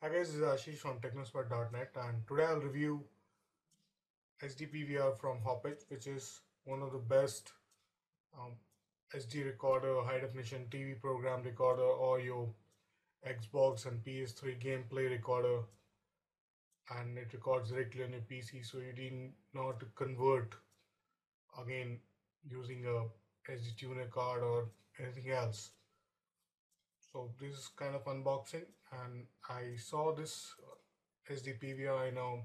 Hi guys, this is Ashish from Technospot.Net, and today I'll review SD PVR from Hauppauge, which is one of the best um, SD recorder, high definition TV program recorder, or your Xbox and PS3 gameplay recorder, and it records directly on your PC, so you need not to convert again using a SD tuner card or anything else. So this is kind of unboxing, and I saw this SD PVR in a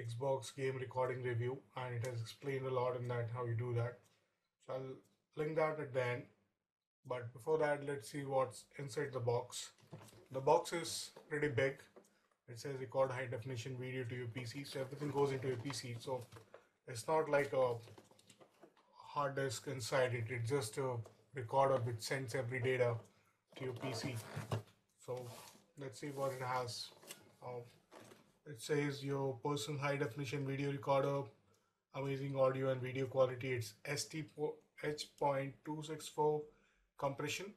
Xbox game recording review, and it has explained a lot in that how you do that. So I'll link that at the end. But before that, let's see what's inside the box. The box is pretty big. It says record high definition video to your PC, so everything goes into your PC. So it's not like a hard disk inside it. It's just a recorder which sends every data to your PC. So let's see what it has. It says your personal high definition video recorder, amazing audio and video quality. It's STH.264 compression,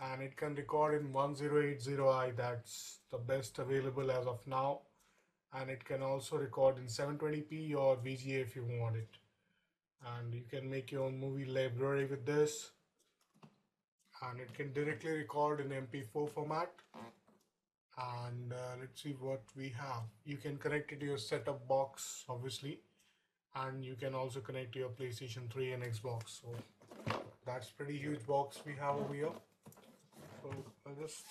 and it can record in 1080i. That's the best available as of now, and it can also record in 720p or VGA if you want it. And you can make your own movie library with this, and it can directly record in MP4 format. And let's see what we have. You can connect it to your setup box, obviously, and you can also connect to your PlayStation 3 and Xbox. So that's pretty huge box we have over here. So I'll just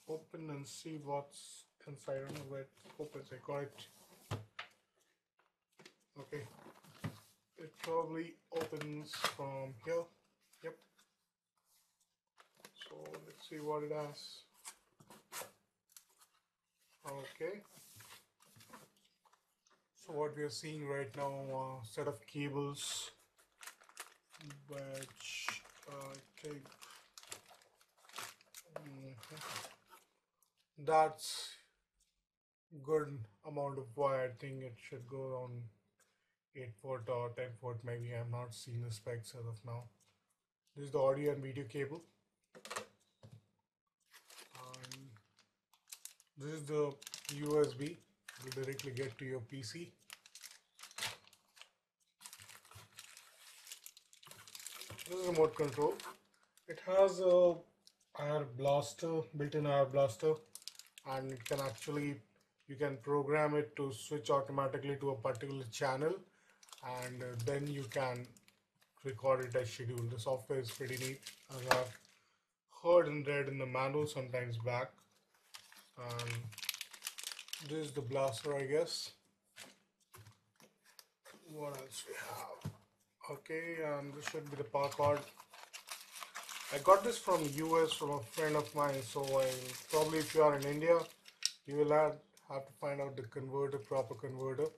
open and see what's inside. I don't know where it opens. I got it. Okay, it probably opens from here. Yep. So let's see what it has. Okay, so what we are seeing right now, a set of cables which take that's good amount of wire. I think it should go on 8 foot or 10 foot maybe. I'm not seeing the specs as of now. This is the audio and video cable. This is the USB. It will directly get to your PC. This is remote control. It has a air blaster, built-in air blaster, and it can actually, you can program it to switch automatically to a particular channel, and then you can record it as scheduled. The software is pretty neat, as I've heard and read in the manual sometimes back. This is the blaster, I guess. What else we have? Okay, this should be the power cord. I got this from US from a friend of mine, so probably if you are in India, you will have to find out the converter, proper converter.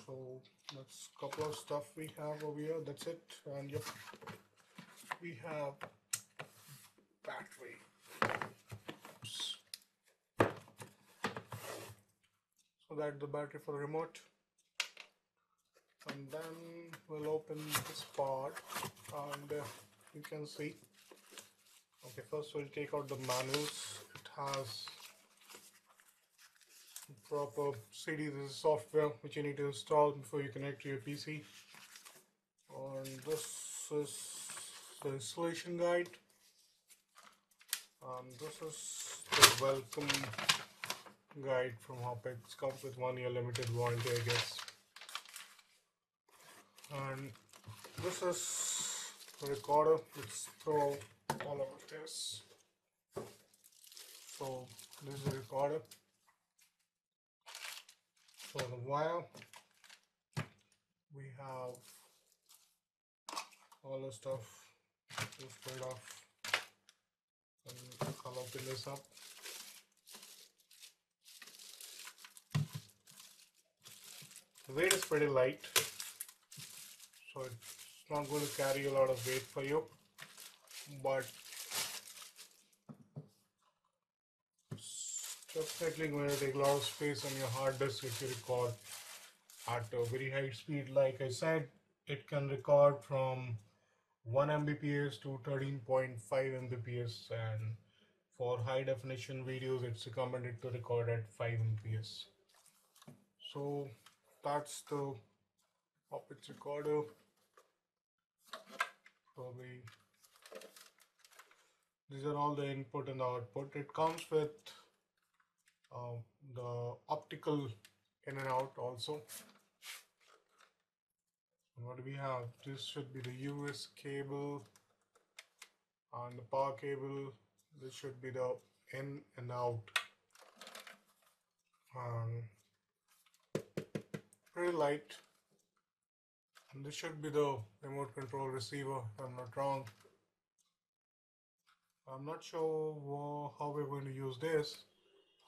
So that's a couple of stuff we have over here. That's it. And yep, we have battery. So that's the battery for the remote. And then we'll open this part, and you can see. Okay, first we'll take out the manuals. It has proper CD. This is software which you need to install before you connect to your PC. And this is the installation guide. And this is the welcome guide from Hauppauge. It comes with 1 year limited warranty, I guess. And this is the recorder. Let's throw all of this. So this is the recorder. So the wire, we have all the stuff just straight off, and I'll open this up. The weight is pretty light, so it's not going to carry a lot of weight for you, but it's definitely going to take a lot of space on your hard disk if you record at a very high speed. Like I said, it can record from 1 Mbps to 13.5 Mbps, and for high definition videos, it's recommended to record at 5 MPS. So that's the Hauppauge recorder. Probably these are all the input and the output. It comes with the optical in and out also. And what do we have? This should be the US cable and the power cable. This should be the in and out. Pretty light. And this should be the remote control receiver, if I'm not wrong. I'm not sure how we're going to use this.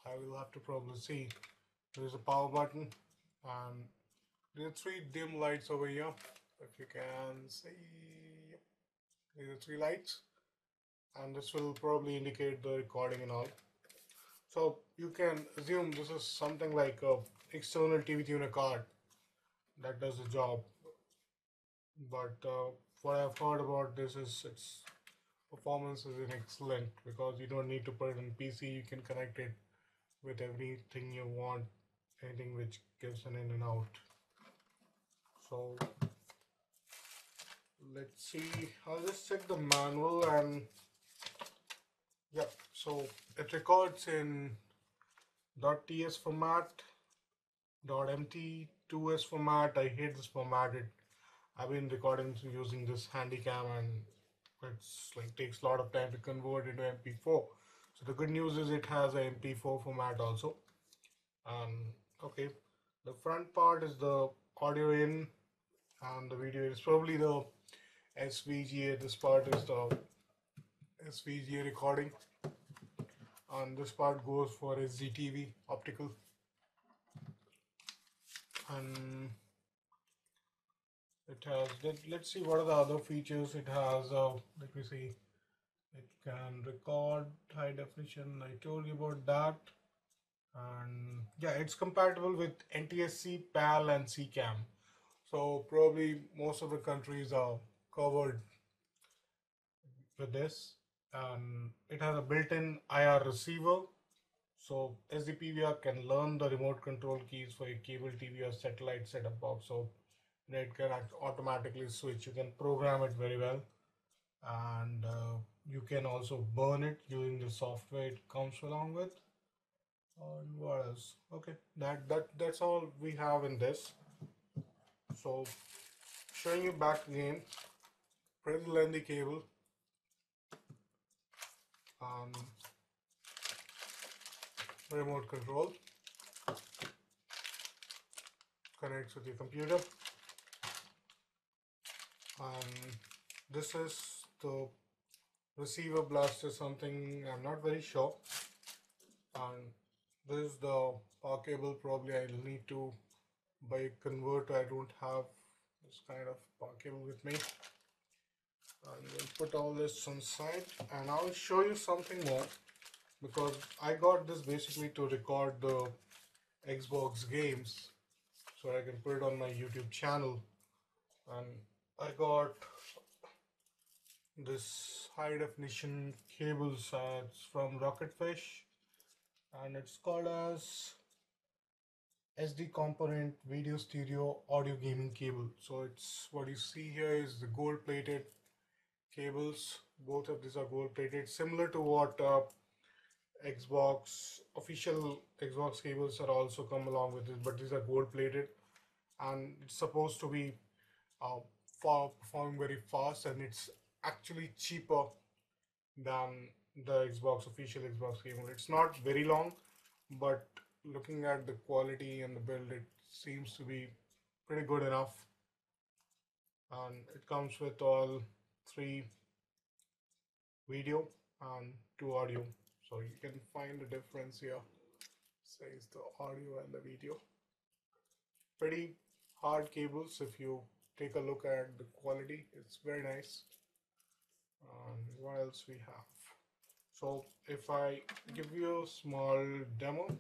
I will have to probably see. There's a power button and there are 3 dim lights over here. If you can see, these are 3 lights, and this will probably indicate the recording and all. So you can assume this is something like a external TV tuner card that does the job. But what I've heard about this is its performance is excellent because you don't need to put it on PC. You can connect it with everything you want, anything which gives an in and out. So let's see. I'll just check the manual and yeah. So it records in .ts format, .mt, 2s format. I hate this format. I've been recording using this Handycam and it's like takes a lot of time to convert into MP4. So the good news is it has a MP4 format also. Okay, the front part is the audio in and the video is probably the SVGA. This part is the SVGA recording and this part goes for SDTV optical. And it has, let's see what are the other features it has. Let me see. It can record high definition. I told you about that. And yeah, it's compatible with NTSC, PAL and CCAM. So probably most of the countries are covered with this. And it has a built-in IR receiver. So SD-PVR can learn the remote control keys for your cable TV or satellite setup box. So it can automatically switch. You can program it very well. And you can also burn it using the software it comes along with. And what else? Okay, that's all we have in this. So showing you back again, pretty lengthy cable. Remote control connects with your computer, and this is the receiver blaster, something I'm not very sure. And this is the power cable. Probably I'll need to buy a converter. I don't have this kind of power cable with me. And we'll put all this on side and I'll show you something more, because I got this basically to record the Xbox games so I can put it on my YouTube channel. And I got this high definition cable set from Recrding and it's called as SD component video stereo audio gaming cable. So it's what you see here is the gold plated cables. Both of these are gold plated, similar to what Xbox official Xbox cables are also come along with it, but these are gold plated and it's supposed to be performing very fast, and it's actually cheaper than the Xbox official Xbox cable. It's not very long, but looking at the quality and the build, it seems to be pretty good enough. And it comes with all 3 video and 2 audio, so you can find the difference here. Says the audio and the video. Pretty hard cables. If you take a look at the quality, it's very nice. What else we have? So if I give you a small demo,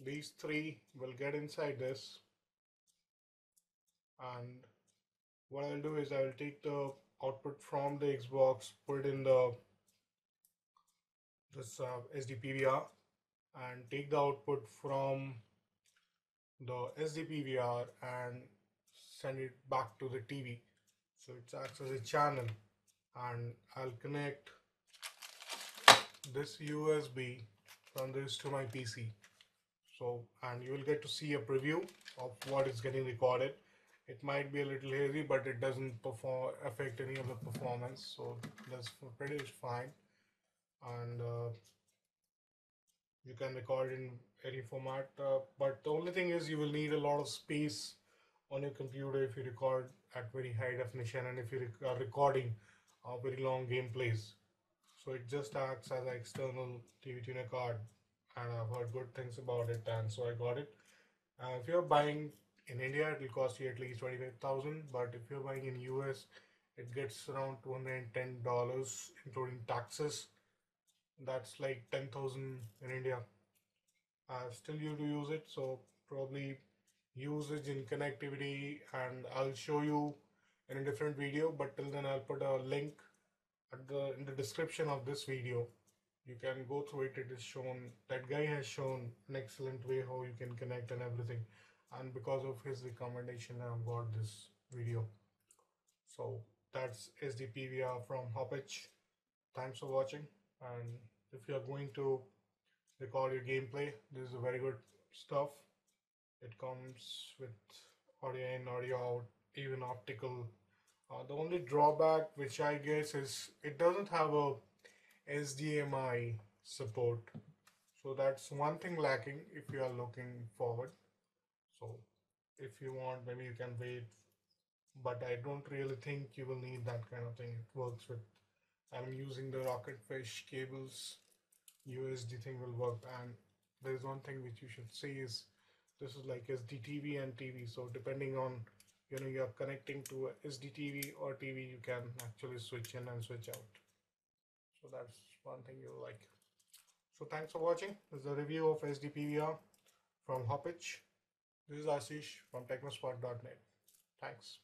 these 3 will get inside this, and what I'll do is I'll take the output from the Xbox, put it in the this SD PVR and take the output from the SD PVR and send it back to the TV. So it acts as a channel, and I'll connect this USB from this to my PC. So, and you will get to see a preview of what is getting recorded. It might be a little hazy, but it doesn't affect any of the performance, so that's pretty much fine. And you can record in any format, but the only thing is you will need a lot of space on your computer if you record at very high definition, and if you are recording very long gameplays. So it just acts as an external TV tuner card, and I've heard good things about it, and so I got it. If you're buying in India, it will cost you at least 25,000, but if you're buying in US, it gets around $210, including taxes. That's like 10,000 in India. Still you to use it, so probably usage in connectivity, and I'll show you in a different video, but till then I'll put a link in the description of this video. You can go through it. It is shown, that guy has shown an excellent way how you can connect and everything, and because of his recommendation I've got this video. So that's SDPVR from Hauppauge. Thanks for watching, and if you're going to record your gameplay, this is a very good stuff. It comes with audio in, audio out, even optical. The only drawback, which I guess, is it doesn't have a SDMI support. So that's one thing lacking if you are looking forward. So if you want, maybe you can wait, but I don't really think you will need that kind of thing. It works with, I'm using the Rocketfish cables, USD thing will work. And there's one thing which you should see is this is like SDTV and TV. So depending on, you're connecting to SDTV or TV, you can actually switch in and switch out. So that's one thing you'll like. So thanks for watching. This is a review of SDPVR from Hauppauge. This is Ashish from Technospot.Net. Thanks.